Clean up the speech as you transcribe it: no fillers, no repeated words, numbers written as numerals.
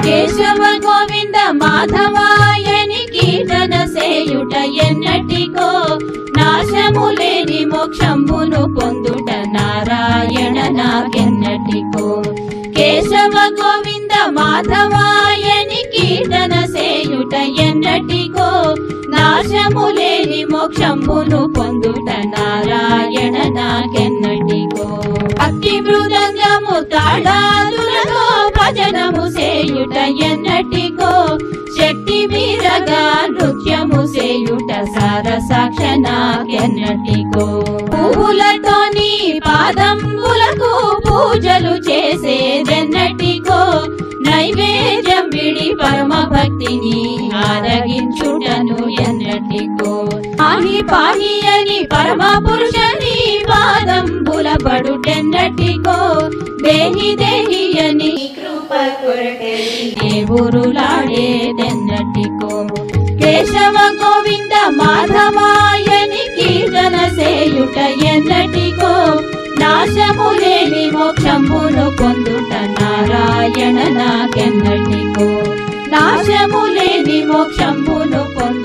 కేశవ గోవింద మాధవాయని కీర్తన సేయుట ఎన్నటికో నాశము లేని మోక్షంబును పొందుట నారాయణ నాకెన్నటికో కేశవ గోవింద మాధవాయని కీర్తన సేయుట ఎన్నటికో నాశము లేని మోక్షంబును పొందుట నారాయణ నాకెన్నటికో భక్తి మృదంగము తాళాలులతో భజనము సేయుట ఎన్నటికో శక్తి మీరగా నృత్యము సేయుట సారసాక్ష నాకెన్నటికో పువ్వులతోని పాదంబులకు పూజలు చేసేదెన్నటికో నైవేద్యం విడి పరమ భక్తిని ఆరగించుటను ఎన్నటికో ఆహి పాహి అని పరమ పురుషని పాదంబుల పడుటెన్నటికో దేహి దేహి అని కృప కొరకై దేవురులాడేదెన్నటికో కేశవ గోవింద మాధవాయని కీర్తన సేయుట ఎన్నటికో నాశము లేని మోక్షంబును పొందుట నారాయణ నాకెన్నటికో నాశము లేని మోక్షంబును పొందు